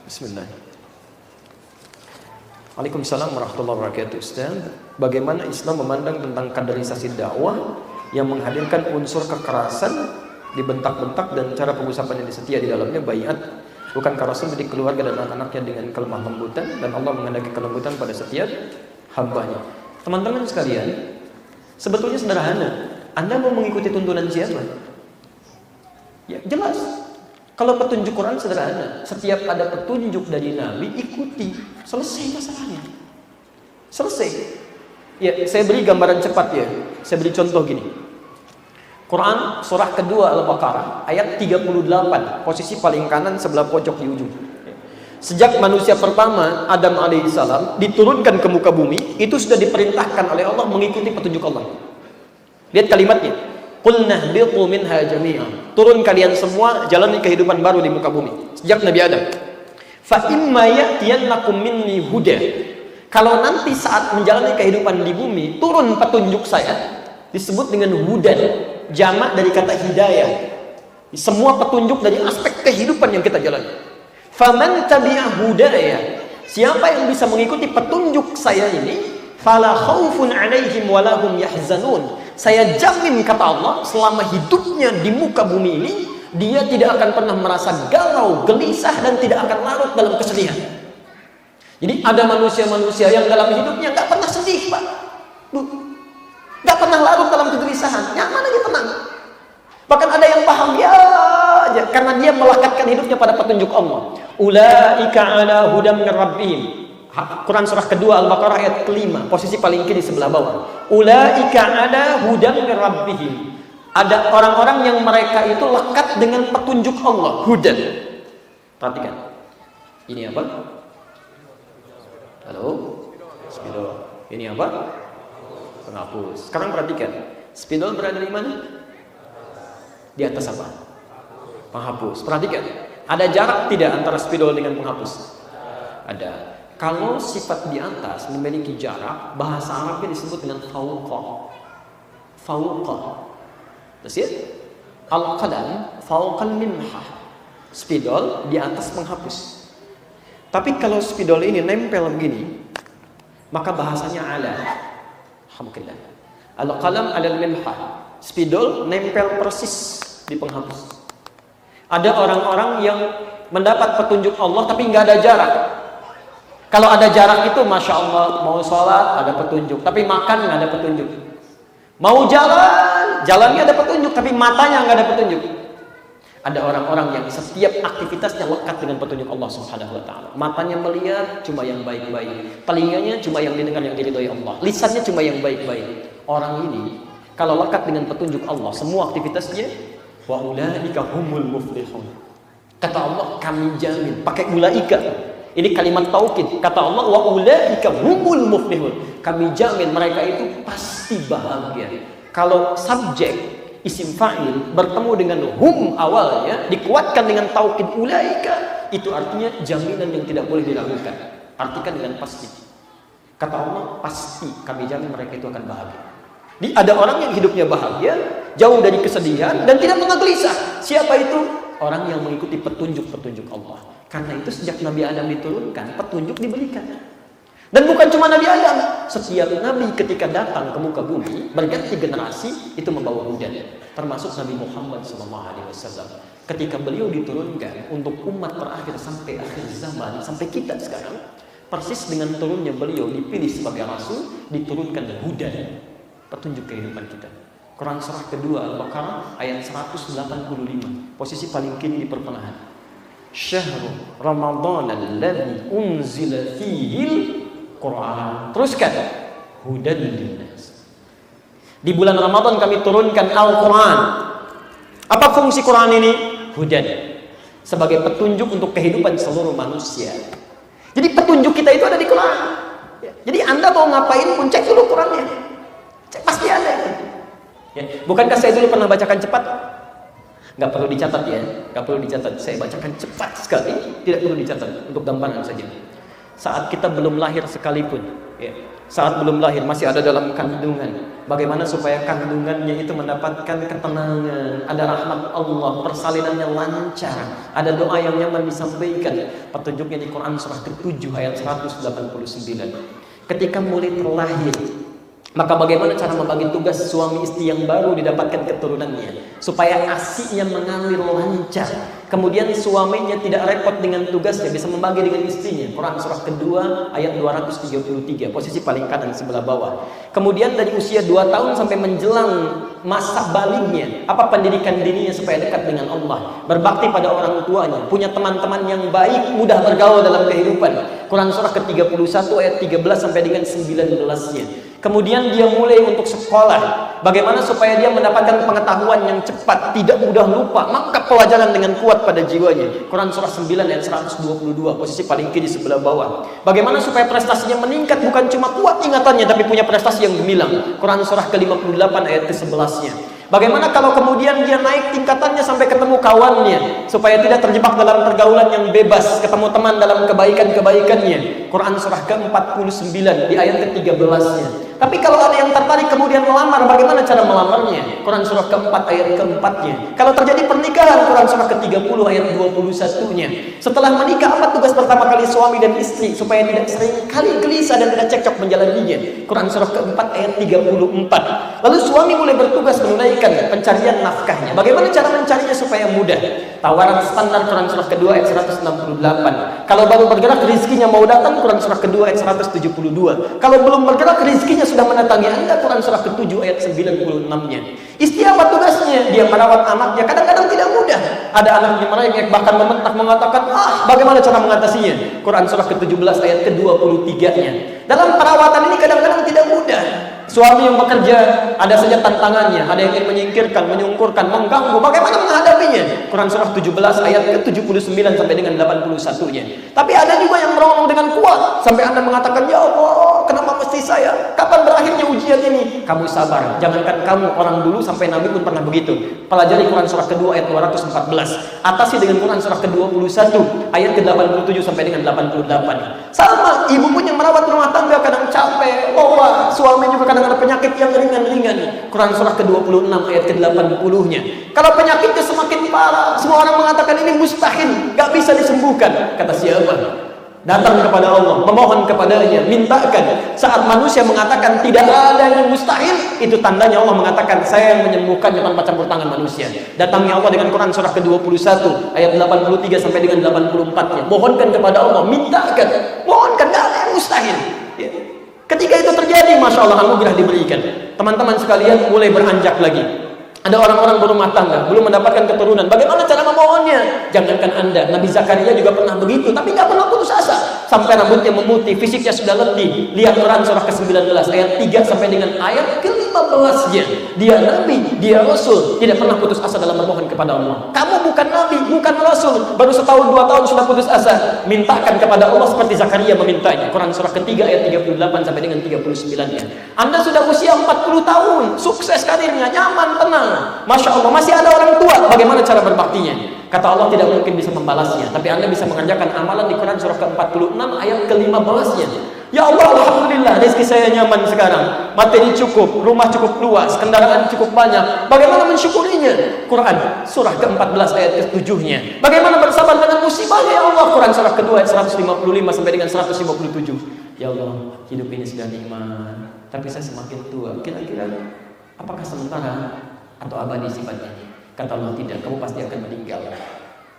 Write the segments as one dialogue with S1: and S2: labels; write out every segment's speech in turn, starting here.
S1: Bismillah. Waalaikumsalam warahmatullahi wabarakatuh. Ustaz, bagaimana Islam memandang tentang kaderisasi dakwah yang menghadirkan unsur kekerasan, dibentak-bentak dan cara pengusapan yang disetia di dalamnya baiat? Bukankah Rasul mendidik keluarga dan anak-anaknya dengan kelemah lembutan dan Allah menghendaki kelembutan pada setiap hambanya? Teman-teman sekalian, sebetulnya sederhana. Anda mau mengikuti tuntunan siapa? Ya, jelas. Kalau petunjuk Quran sederhana, setiap ada petunjuk dari Nabi ikuti, selesai masalahnya. Selesai. Ya, saya beri gambaran cepat ya. Saya beri contoh gini. Quran surah kedua Al-Baqarah ayat 38, posisi paling kanan sebelah pojok di ujung. Sejak manusia pertama Adam alaihissalam diturunkan ke muka bumi, itu sudah diperintahkan oleh Allah mengikuti petunjuk Allah. Lihat kalimatnya. Qulna biqu minha jami'an. Turun kalian semua, jalani kehidupan baru di muka bumi. Sejak Nabi Adam. Fa imma ya'tiyannakum minni huda. Kalau nanti saat menjalani kehidupan di bumi, turun petunjuk saya, disebut dengan hudan, jamak dari kata hidayah. Semua petunjuk dari aspek kehidupan yang kita jalani. Faman tabi'a hudaya. Siapa yang bisa mengikuti petunjuk saya ini, fala khaufun 'alaihim wa lahum yahzanun. Saya jamin, kata Allah, selama hidupnya di muka bumi ini, dia tidak akan pernah merasa galau, gelisah, dan tidak akan larut dalam kesedihan. Jadi ada manusia-manusia yang dalam hidupnya nggak pernah sedih, Pak. Nggak pernah larut dalam kegelisahan, nyaman aja, tenang. Bahkan ada yang bahagia aja karena dia melekatkan hidupnya pada petunjuk Allah. Ulaika ala hudam min rabbihim. Quran surah kedua Al-Baqarah ayat kelima, posisi paling kiri sebelah bawah. Ulaika ala hudam min rabbihim. Ada orang-orang yang mereka itu lekat dengan petunjuk Allah, hudan. Perhatikan. Ini apa? Halo? Spidol. Ini apa? Penghapus. Sekarang perhatikan. Spidol berada di mana? Di atas apa? Penghapus. Perhatikan. Ada jarak tidak antara spidol dengan penghapus? Ada. Kalau sifat di atas memiliki jarak, bahasa Arabnya disebut dengan fauqa. Fauqa. Terus ya? Al-qalam fauqal minhah. Spidol di atas penghapus. Tapi kalau spidol ini nempel begini, maka bahasanya ala. Alhamdulillah. Al-qalam alal minhah. Spidol nempel persis di penghapus. Ada orang-orang yang mendapat petunjuk Allah tapi nggak ada jarak. Kalau ada jarak itu, masya Allah, mau sholat ada petunjuk, tapi makan nggak ada petunjuk. Mau jalan, jalannya ada petunjuk, tapi matanya nggak ada petunjuk. Ada orang-orang yang setiap aktivitasnya lekat dengan petunjuk Allah Subhanahu Wa Taala. Matanya melihat cuma yang baik-baik, telinganya cuma yang didengar yang diridhoi Allah, lisannya cuma yang baik-baik. Orang ini kalau lekat dengan petunjuk Allah, semua aktivitasnya wa ulaika humul muflihun. Kata Allah, kami jamin, pakai ulaika. Ini kalimat taukid. Kata Allah, wa ulaika humul muflihun. Kami jamin mereka itu pasti bahagia. Kalau subjek isim fa'il bertemu dengan hum awalnya, dikuatkan dengan taukid ulaika, itu artinya jaminan yang tidak boleh diragukan. Artikan dengan pasti. Kata Allah, pasti kami jamin mereka itu akan bahagia. Ada orang yang hidupnya bahagia, jauh dari kesedihan dan tidak pernah gelisah. Siapa itu? Orang yang mengikuti petunjuk-petunjuk Allah. Karena itu sejak Nabi Adam diturunkan, petunjuk diberikan. Dan bukan cuma Nabi Adam, setiap Nabi ketika datang ke muka bumi, berganti generasi, itu membawa hujan. Termasuk Nabi Muhammad SAW. Ketika beliau diturunkan untuk umat terakhir sampai akhir zaman, sampai kita sekarang, persis dengan turunnya beliau dipilih sebagai Rasul, diturunkan hujan. Petunjuk kehidupan kita. Quran surah kedua Al-Baqarah ayat 185, posisi paling kiri di pertengahan. Syahrul Ramadan alladzi unzila fihil Quran. Teruskan. Hudan linnas. Di bulan Ramadan kami turunkan Al-Quran. Apa fungsi Quran ini? Hudan. Sebagai petunjuk untuk kehidupan seluruh manusia. Jadi petunjuk kita itu ada di Quran. Jadi Anda mau ngapain pun cek dulu Qurannya. Cek pasti ada. Ya. Bukankah saya dulu pernah bacakan cepat? Nggak perlu dicatat ya, nggak perlu dicatat. Saya bacakan cepat sekali, tidak perlu dicatat, untuk gambaran saja. Saat kita belum lahir sekalipun, ya, saat belum lahir, masih ada dalam kandungan. Bagaimana supaya kandungannya itu mendapatkan ketenangan, ada rahmat Allah, persalinannya lancar, ada doa yang nyaman disampaikan. Petunjuknya di Quran surah ke-7 ayat 189. Ketika mulai terlahir, maka bagaimana cara membagi tugas suami istri yang baru didapatkan keturunannya, supaya ASI-nya mengalir lancar. Kemudian suaminya tidak repot dengan tugasnya, bisa membagi dengan istrinya. Quran surah kedua ayat 233, posisi paling kanan sebelah bawah. Kemudian dari usia 2 tahun sampai menjelang masa baliknya, apa pendidikan dirinya supaya dekat dengan Allah, berbakti pada orang tuanya, punya teman-teman yang baik, mudah bergaul dalam kehidupan. Quran surah ke-31 ayat 13 sampai dengan 19-nya. Kemudian dia mulai untuk sekolah. Bagaimana supaya dia mendapatkan pengetahuan yang cepat, tidak mudah lupa, maka pelajaran dengan kuat pada jiwanya. Quran surah 9 ayat 122, posisi paling kiri sebelah bawah. Bagaimana supaya prestasinya meningkat, bukan cuma kuat ingatannya, tapi punya prestasi yang gemilang. Quran surah ke-58 ayat ke-11-nya. Bagaimana kalau kemudian dia naik tingkatannya sampai ketemu kawannya, supaya tidak terjebak dalam pergaulan yang bebas, ketemu teman dalam kebaikan-kebaikannya. Quran surah ke-49 di ayat ke-13-nya. Tapi kalau ada yang tertarik kemudian melamar, bagaimana cara melamarnya? Quran surah ke-4 ayat ke-4-nya. Kalau terjadi pernikahan, Quran surah ke-30 ayat 21-nya. Setelah menikah, apa tugas pertama kali suami dan istri supaya tidak sering kali gelisah dan tidak cekcok menjalaninya? Quran surah ke-4 ayat 34. Lalu suami mulai bertugas menunaikan pencarian nafkahnya. Bagaimana cara mencarinya supaya mudah? Tawaran standar Quran surah kedua ayat 168. Kalau baru bergerak rezekinya mau datang, Quran surah kedua ayat 172. Kalau belum bergerak rezekinya sudah mendatangi Anda, Quran surah ke-7 ayat 96-nya. Istri apa tugasnya? Dia merawat anaknya. Kadang-kadang tidak mudah. Ada anaknya merengek, bahkan membentak, mengatakan, bagaimana cara mengatasinya? Quran surah ke-17 ayat ke-23-nya. Dalam perawatan ini kadang-kadang tidak mudah. Suami yang bekerja, ada saja tantangannya, ada yang ingin menyingkirkan, menyungkurkan, mengganggu. Bagaimana menghadapinya? Quran surah 17 ayat ke-79 sampai dengan 81-nya. Tapi ada juga yang merongrong dengan kuat sampai Anda mengatakan, ya Allah, kenapa mesti saya? Kapan berakhirnya ujian ini? Kamu sabar. Jangankan kamu, orang dulu sampai Nabi pun pernah begitu. Pelajari Quran surah kedua ayat 214. Atasi dengan Quran surah ke-21 ayat ke-87 sampai dengan 88. Sama, ibu pun yang merawat rumah tangga kadang capek, lelah, suami juga kadang ada penyakit yang ringan-ringan. Quran surah ke-26 ayat ke-80-nya. Kalau penyakitnya semakin parah, semua orang mengatakan ini mustahil, gak bisa disembuhkan. Kata siapa? Datang kepada Allah, memohon kepadanya, mintakan. Saat manusia mengatakan tidak ada yang mustahil, itu tandanya Allah mengatakan saya yang menyembuhkannya tanpa campur tangan manusia. Datangnya Allah dengan Quran surah ke-21 ayat 83 sampai dengan 84-nya. Mohonkan kepada Allah, mintakan, mohonkan, gak ada yang mustahil. Ya. Ketika itu terjadi, Masya Allah, anugerah diberikan. Teman-teman sekalian mulai beranjak lagi. Ada orang-orang berumah tangga, belum mendapatkan keturunan. Bagaimana cara memohonnya? Jangankan Anda, Nabi Zakaria juga pernah begitu, tapi nggak pernah putus asa. Sampai rambutnya memutih, fisiknya sudah letih. Lihat Quran surah ke-19 ayat 3 sampai dengan ayat ke-15-nya. Dia Nabi, dia Rasul, tidak pernah putus asa dalam memohon kepada Allah. Kamu bukan Nabi, bukan Rasul, baru setahun 2 tahun sudah putus asa. Mintakan kepada Allah seperti Zakaria memintanya. Quran surah ketiga ayat 38 sampai dengan 39-nya. Anda sudah usia 40 tahun, sukses karirnya, nyaman, tenang. Masya Allah, masih ada orang tua. Bagaimana cara berbaktinya? Kata Allah tidak mungkin bisa membalasnya, tapi Anda bisa mengerjakan amalan di Quran surah ke-46 ayat ke-15-nya. Ya Allah, alhamdulillah, rezeki saya nyaman sekarang, materi cukup, rumah cukup luas, kendaraan cukup banyak. Bagaimana mensyukurinya? Quran surah ke-14 ayat ke-7-nya. Bagaimana bersabar dengan musibahnya? Ya Allah, Quran surah kedua ayat 155 sampai dengan 157. Ya Allah, hidup ini sudah nikmat, tapi saya semakin tua. Kira-kira apakah sementara atau abadi sifatnya? Kata Allah, tidak, kamu pasti akan meninggal.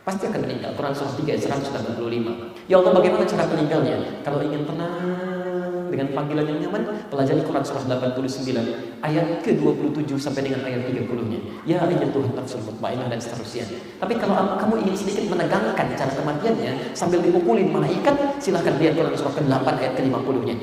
S1: Pasti akan meninggal. Quran surah 3 ayat 185. Ya Allah, bagaimana cara meninggalnya? Kalau ingin tenang dengan panggilan yang nyaman, pelajari Quran surah 89 ayat ke-27 sampai dengan ayat 30-nya. Ya ayat Tuhan nafsul mutmainnah dan seterusnya. Tapi kalau kamu ingin sedikit menegangkan cara kematiannya sambil dipukulin malaikat, silahkan lihat Quran surah ke-8 ayat ke-50-nya.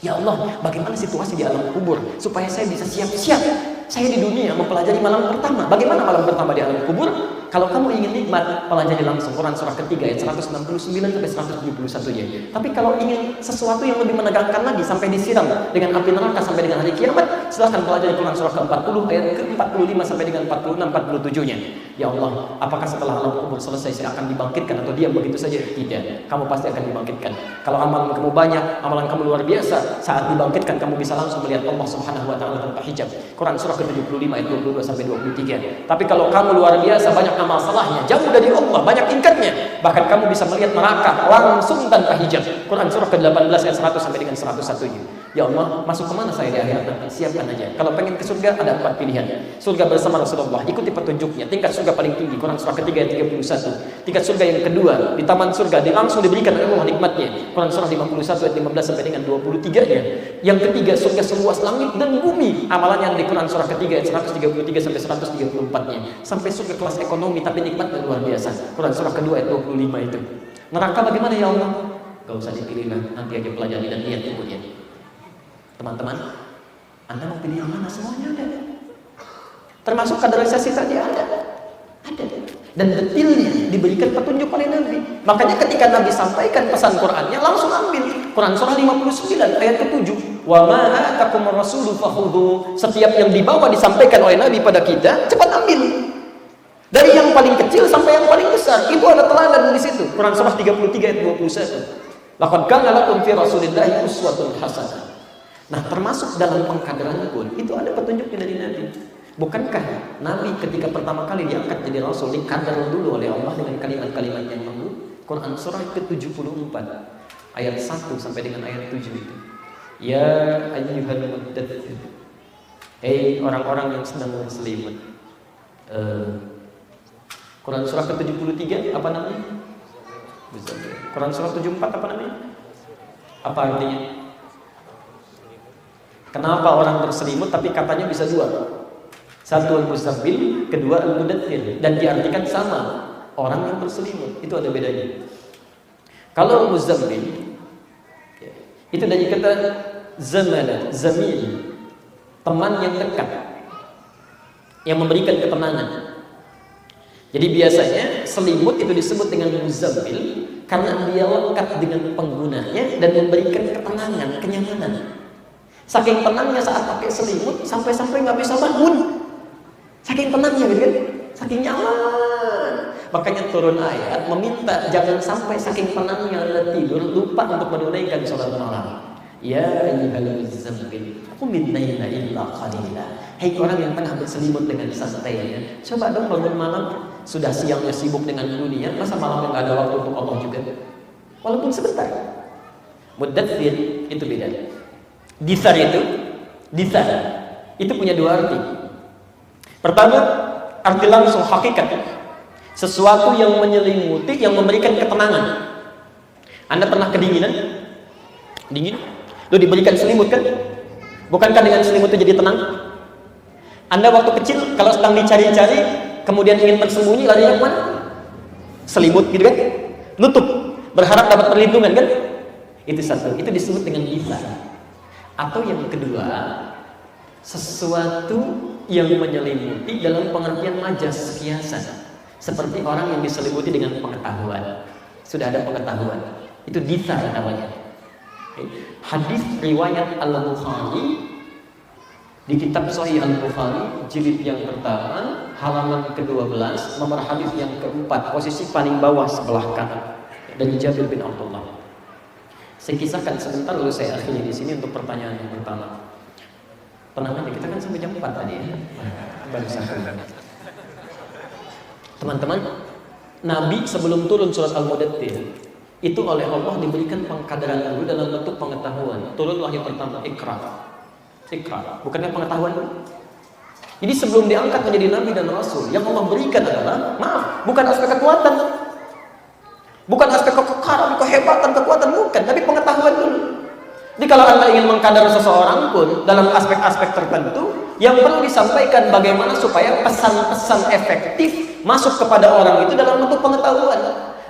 S1: Ya Allah, bagaimana situasi di alam kubur supaya saya bisa siap-siap? Saya di dunia mempelajari malam pertama. Bagaimana malam pertama di alam kubur? Kalau kamu ingin nikmat, pelajari langsung Quran surah ketiga ayat 169 sampai 171 ya. Tapi kalau ingin sesuatu yang lebih menegangkan lagi sampai disiram dengan api neraka sampai dengan hari kiamat, silahkan pelajari Quran surah ke-40 ayat ke-45 sampai dengan 46 47-nya. Ya Allah, apakah setelah alam kubur selesai saya akan dibangkitkan atau diam begitu saja? Tidak. Kamu pasti akan dibangkitkan. Kalau amalan kamu banyak, amalan kamu luar biasa, saat dibangkitkan kamu bisa langsung melihat Allah Subhanahu wa taala tanpa hijab. Quran surah ke-75 ayat 22 sampai 23. Tapi kalau kamu luar biasa, banyak amal salahnya, jauh dari Allah, banyak ingkatnya, bahkan kamu bisa melihat neraka langsung tanpa hijab. Quran surah ke-18 ayat 100 sampai dengan 101. Ya Allah, masuk kemana saya di akhirat nanti? Siapkan aja. Kalau pengen ke surga, ada 4 pilihan. Surga bersama Rasulullah, ikuti petunjuknya. Tingkat surga paling tinggi, Quran surah ketiga ayat 31. Tingkat surga yang kedua, di taman surga, langsung diberikan Allah nikmatnya. Quran surah 51 ayat 15 sampai dengan 23-nya. Yang ketiga, surga seluas langit dan bumi. Amalannya di Quran surah ketiga ayat 133 sampai 134-nya. Sampai surga kelas ekonomi tapi nikmatnya luar biasa. Quran surah kedua ayat 25 itu. Neraka bagaimana ya Allah? Gak usah dipilih lah, nanti aja pelajari dan lihat kemudian. Teman-teman, Anda mau pilih yang mana? Semuanya ada. Termasuk kaderisasi tadi ada. Dan detailnya diberikan petunjuk oleh Nabi. Makanya ketika Nabi sampaikan pesan Qur'annya, langsung ambil. Quran surah 59 ayat ke-7. Wa ma atakumur rasulu fakhudhu. Setiap yang dibawa disampaikan oleh Nabi pada kita, cepat ambil. Dari yang paling kecil sampai yang paling besar, itu ada teladan di situ. Quran surah 33 ayat 21. Laqad kana lakum fi Rasulillahi uswatun hasanah. Nah, termasuk dalam pengkaderan pun itu ada petunjuknya dari Nabi. Bukankah Nabi ketika pertama kali diangkat jadi Rasul dikader dulu oleh Allah dengan kalimat-kalimat yang lembut? Quran surah ke-74 ayat 1 sampai dengan ayat 7 itu. Ya ayyuhal muddatsir. Hei orang-orang yang sedang berselimut. Quran surah ke-73 apa namanya? Quran surah 74 apa namanya? Apa artinya? Kenapa orang berselimut tapi katanya bisa dua? Satu al-muzambil, kedua al-mudaththir, dan diartikan sama, orang yang berselimut. Itu ada bedanya. Kalau al-muzambil itu dari kata zamana, zamil, teman yang dekat, yang memberikan ketenangan. Jadi biasanya selimut itu disebut dengan muzambil karena dia lekat dengan penggunanya dan memberikan ketenangan, kenyamanan. Saking tenangnya saat pakai selimut sampai-sampai nggak bisa bangun. Saking tenangnya gitu kan, saking nyaman. Makanya turun ayat meminta jangan sampai saking tenangnya Anda tidur lupa untuk menunaikan sholat malam. Ya ayyuhal muzammil qum bil-laili illa qalila. Hai orang yang tengah berselimut dengan santainya, coba dong bangun malam. Sudah siangnya sibuk dengan dunia, masa malamnya nggak ada waktu untuk Allah juga? Walaupun sebentar. Mudaththir itu beda. Disar itu punya dua arti. Pertama, arti langsung hakikat, sesuatu yang menyelimuti, yang memberikan ketenangan. Anda pernah kedinginan? Dingin? Lu diberikan selimut kan? Bukankah dengan selimut itu jadi tenang? Anda waktu kecil kalau sedang dicari-cari, kemudian ingin bersembunyi, larinya kemana? Selimut gitu kan? Nutup, berharap dapat perlindungan kan? Itu satu, itu disebut dengan disar. Atau yang kedua, sesuatu yang menyelimuti dalam pengertian majas, kiasan. Seperti orang yang diselimuti dengan pengetahuan. Sudah ada pengetahuan. Itu disar namanya. Hadis riwayat Al-Bukhari di kitab Sahih Al-Bukhari jilid yang pertama halaman ke-12 nomor hadis yang keempat posisi paling bawah sebelah kanan dari Jabir bin Abdullah. Saya kisahkan sebentar lalu saya akhiri di sini untuk pertanyaan yang pertama. Tenang aja, kita kan sampai jam 4 tadi ya. Baru sampai. Teman-teman, Nabi sebelum turun surat Al-Mudaththir itu oleh Allah diberikan pengkaderan dulu dalam bentuk pengetahuan. Turun wahyu pertama, Iqra. Bukannya pengetahuan dulu? Jadi sebelum diangkat menjadi Nabi dan Rasul, yang Allah berikan adalah, maaf, bukan aspek kekuatan. Bukan aspek kekekaran, kehebatan, kekuatan, bukan, tapi pengetahuan dulu. Jadi kalau Anda ingin mengkadar seseorang pun dalam aspek-aspek tertentu, yang perlu disampaikan bagaimana supaya pesan-pesan efektif masuk kepada orang itu dalam bentuk pengetahuan.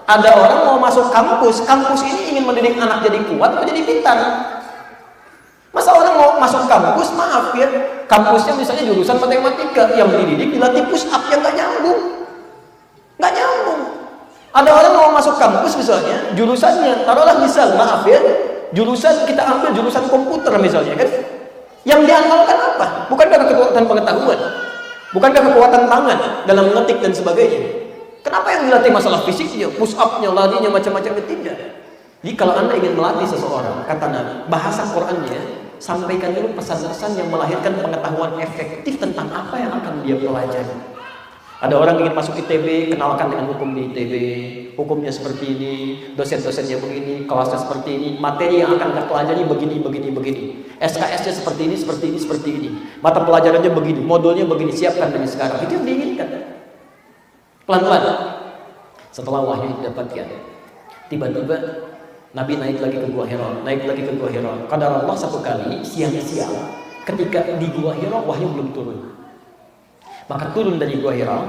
S1: Ada orang mau masuk kampus ini ingin mendidik anak jadi kuat atau jadi pintar. Masa orang mau masuk kampus, maaf ya, kampusnya misalnya jurusan matematika, yang dididik dilatih push up yang gak nyambung. Nggak nyambung. Ada orang mau masuk kampus misalnya, jurusannya, taruhlah misal, maaf ya, jurusan kita ambil jurusan komputer misalnya kan. Yang diandalkan apa? Bukankah kekuatan pengetahuan? Bukankah kekuatan tangan dalam mengetik dan sebagainya? Kenapa yang dilatih masalah fisiknya, push up-nya, larinya, macam-macam? Tidak. Jadi kalau Anda ingin melatih seseorang, kata Nabi, bahasa Qur'annya, sampaikan dulu pesan-pesan yang melahirkan pengetahuan efektif tentang apa yang akan dia pelajari. Ada orang ingin masuk ITB, kenalkan dengan hukum di ITB, hukumnya seperti ini, dosen-dosennya begini, kelasnya seperti ini, materi yang akan kita pelajari begini, SKS-nya seperti ini, seperti ini, mata pelajarannya begini, modulnya begini, siapkan dari sekarang. Itu yang diinginkan. Pelan-pelan. Setelah wahyu didapatkan, tiba-tiba Nabi naik lagi ke Gua Hira. Qadar Allah satu kali siang-siang, ketika di Gua Hira wahyu belum turun. Maka turun dari Gua Hira,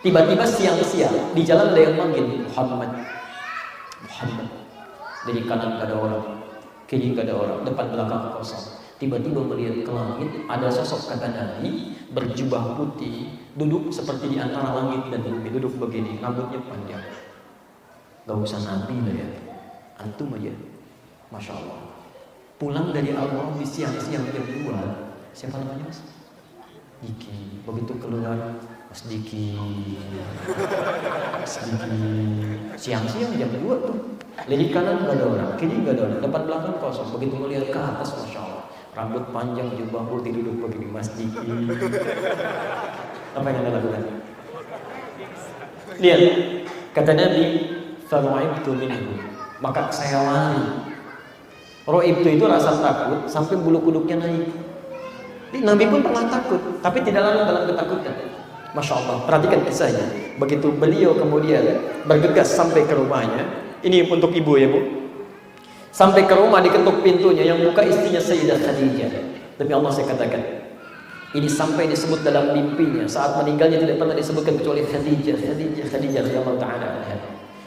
S1: tiba-tiba siang-siang di jalan ada yang manggil Muhammad. Dari kanan gak ada orang, kiri gak ada orang, depan belakang kosong. Tiba-tiba melihat ke langit, ada sosok kata Nabi berjubah putih, duduk seperti di antara langit dan bumi, duduk begini, rambutnya panjang. Gak usah Nabi lah ya, antum aja, Masya Allah. Pulang dari Allah di siang-siang jam 2, siapa namanya mas? Diki. Begitu keluar, Mas Diki. Siang-siang jam 2 tuh. Lirik kanan gak ada orang, kiri gak ada orang, depan belakang kosong. Begitu melihat ke atas, Masya Allah, rambut panjang, jubah putih, duduk begini, Mas Diki. Apa yang Anda lakukan? Lihat, kata Nabi, "Faru'ibtu minhu." Maka saya lari. Ro'ibtu itu rasa takut sampai bulu kuduknya naik. Nabi pun pernah takut, tapi tidak lama dalam ketakutan. Masya Allah, perhatikan kisahnya. Begitu beliau kemudian bergegas sampai ke rumahnya. Ini untuk ibu ya bu. Sampai ke rumah, diketuk pintunya, yang buka istrinya Sayyidah Khadijah. Demi Allah saya katakan, ini sampai disebut dalam mimpinya. Saat meninggalnya tidak pernah disebutkan kecuali Khadijah radhiyallahu ta'ala anha.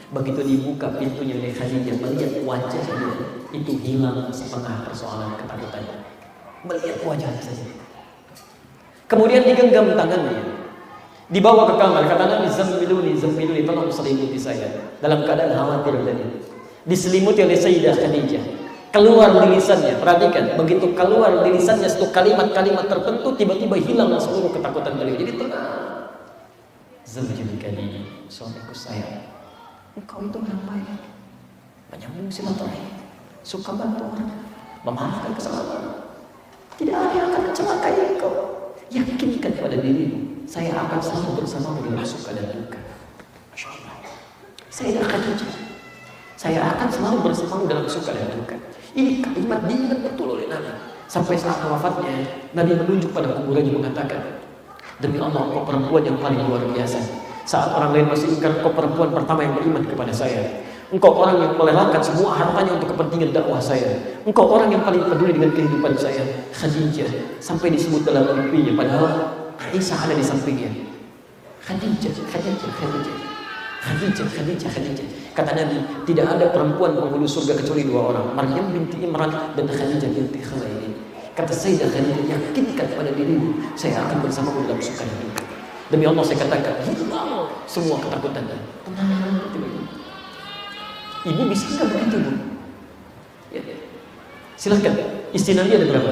S1: Begitu dibuka pintunya oleh Khadijah, melihat wajahnya itu hilang setengah persoalan ketakutannya. Melihat wajahnya saja. Kemudian digenggam tangannya, dibawa ke kamar. Kata Nabi, "Zammiluni, tolong selimuti saya." Dalam keadaan khawatir tadi, diselimuti oleh Sayyidah Khadijah. Keluar di lisannya, perhatikan, begitu keluar di lisannya satu kalimat-kalimat tertentu, tiba-tiba hilang seluruh ketakutan beliau. Jadi tenang. "Zawjukani, suamiku sayang, engkau itu orang baik, menyambung silaturahim, suka bantu orang, memaafkan kesalahan. Tidak ada yang akan mencelakai engkau. Yakinkan pada dirimu, saya akan selalu bersamamu dalam suka dan duka." Masya Allah. Saya akan selalu bersamamu dalam suka dan duka. Ini kalimat diingat betul oleh Nabi. Sampai saat wafatnya, Nabi menunjuk pada kuburannya mengatakan, "Demi Allah, engkau perempuan yang paling luar biasa. Saat orang lain masih ingkar, engkau perempuan pertama yang beriman kepada saya. Engkau orang yang melelahkan semua hartanya untuk kepentingan dakwah saya. Engkau orang yang paling peduli dengan kehidupan saya." Khadijah sampai disebut dalam mimpinya, padahal Aisyah ada di sampingnya. Khadijah. Kata Nabi, tidak ada perempuan penghulu surga kecuali 2 orang, Maryam binti Imran dan Khadijah binti Khuwailid. Kata Sayyidah Khadijah, yakinkan pada dirimu, saya akan bersamamu dalam suka dan duka. Demi Allah saya katakan, hilang semua ketakutan. Tenang. Ibu bisa nggak begitu bu? Ya. Silahkan. Istri Nabi ada berapa?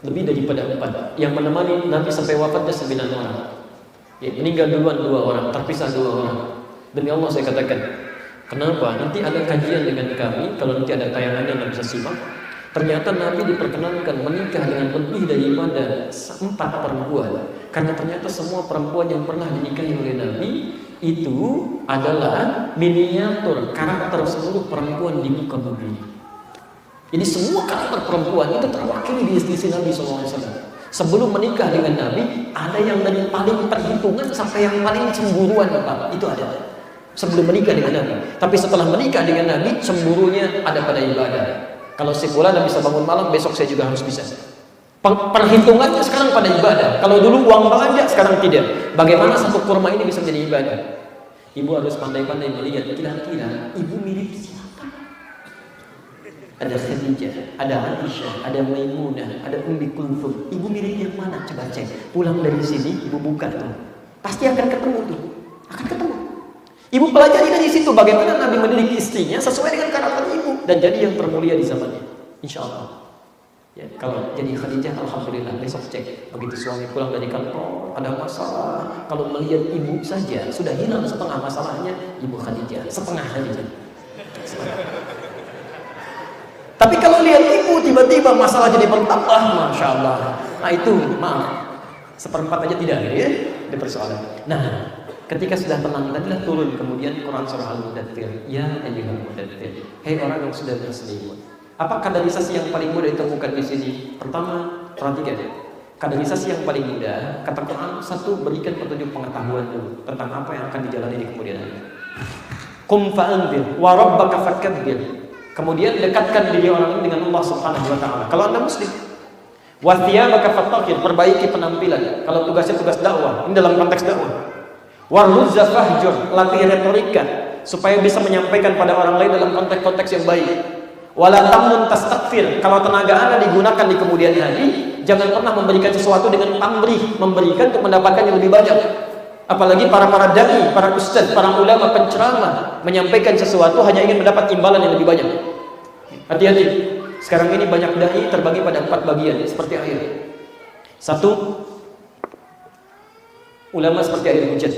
S1: Lebih daripada 4. Yang menemani Nabi sampai wafatnya 9 orang. Ya, meninggal duluan 2 orang, terpisah 2 orang. Demi Allah saya katakan, kenapa? Nanti ada kajian dengan kami. Kalau nanti ada tayangannya yang bisa simak. Ternyata Nabi diperkenankan menikah dengan lebih daripada 4 perempuan. Karena ternyata semua perempuan yang pernah dinikahi oleh Nabi itu adalah miniatur karakter seluruh perempuan di muka bumi. Jadi semua karakter perempuan itu terwakili di istri Nabi SAW. Sebelum menikah dengan Nabi, ada yang dari paling perhitungan sampai yang paling cemburuan, Pak. Itu ada. Sebelum menikah dengan Nabi. Tapi setelah menikah dengan Nabi, cemburunya ada pada ibadah. Kalau sebulan Nabi bisa bangun malam, besok saya juga harus bisa. Perhitungannya sekarang pada ibadah. Kalau dulu uang belanja, sekarang tidak. Bagaimana satu kurma ini bisa menjadi ibadah? Ibu harus pandai-pandai melihat kira-kira ibu mirip siapa? Ada Khadijah, ada Aisyah, ada Maimunah, ada Ummi Kulthum. Ibu mirip yang mana? Coba cek. Pulang dari sini, ibu buka tuh. Pasti akan ketemu tuh, akan ketemu. Ibu pelajari dari situ bagaimana Nabi mendidik istrinya sesuai dengan karakter ibu dan jadi yang termulia di zamannya. Insya Allah. Ya, kalau jadi Khadijah, alhamdulillah besok cek begitu suami pulang dari kantor ada masalah, kalau melihat ibu saja sudah hilang setengah masalahnya ibu Khadijah, setengah Khadijah. Tapi kalau lihat ibu tiba-tiba masalah jadi bertambah, masya Allah. Nah itu maaf, seperempat aja tidak ya, ada persoalan. Nah, ketika sudah tenang tadilah turun kemudian Quran surah Al-Mudaththir. Ya ayyuhal mudaththir, hei orang yang sudah berselimut. Apa kaderisasi yang paling mudah ditemukan di sini? Pertama, perhatikan ya. Kaderisasi yang paling mudah, kata Quran, satu, berikan petunjuk pengetahuan dulu tentang apa yang akan dijalani di kemudian hari. Qum fa'anzir wa rabbaka fakabbir. Kemudian dekatkan diri orang ini dengan Allah Subhanahu wa taala. Kalau Anda muslim, wa thiyabaka fattaqir, perbaiki penampilan. Kalau tugasnya tugas dakwah, ini dalam konteks dakwah. Warluzza fahjur, latih retorika supaya bisa menyampaikan pada orang lain dalam konteks-konteks yang baik. Wala tamun tastakfir, kalau tenaga Anda digunakan di kemudian hari, jangan pernah memberikan sesuatu dengan pamrih, memberikan untuk mendapatkan yang lebih banyak. Apalagi para dai, para ustadz, para ulama, penceramah menyampaikan sesuatu hanya ingin mendapat imbalan yang lebih banyak. Hati-hati. Sekarang ini banyak dai terbagi pada 4 bagian seperti air. 1, ulama seperti air hujan.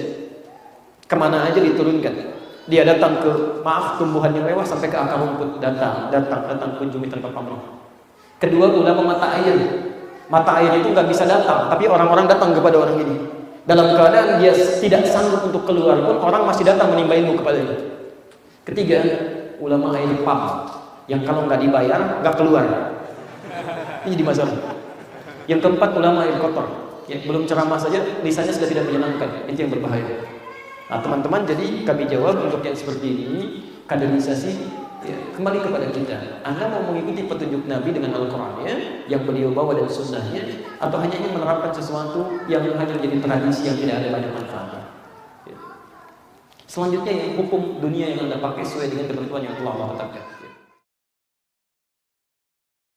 S1: Kemana aja diturunkan. Dia datang ke tumbuhan yang mewah sampai ke akar rumput, datang kunjungi tanpa pamrih. Kedua, ulama mata air. Mata air itu nggak bisa datang, tapi orang-orang datang kepada orang ini. Dalam keadaan dia tidak sanggup untuk keluar pun orang masih datang menimba ilmu kepadanya. Ketiga, ulama air pam yang kalau nggak dibayar nggak keluar. Ini di masalah. Yang keempat, ulama air kotor. Ya, belum ceramah saja lisannya sudah tidak menyenangkan. Itu yang berbahaya. Nah teman-teman, jadi kami jawab untuk yang seperti ini, kaderisasi ya, kembali kepada kita. Anda mau mengikuti petunjuk Nabi dengan Al-Qurannya yang beliau bawa dan sunnahnya, atau hanya ingin menerapkan sesuatu yang hanya menjadi tradisi yang tidak ada banyak manfaatnya ya. Selanjutnya yang hukum dunia yang Anda pakai sesuai dengan ketentuan yang telah Allah tetapkan.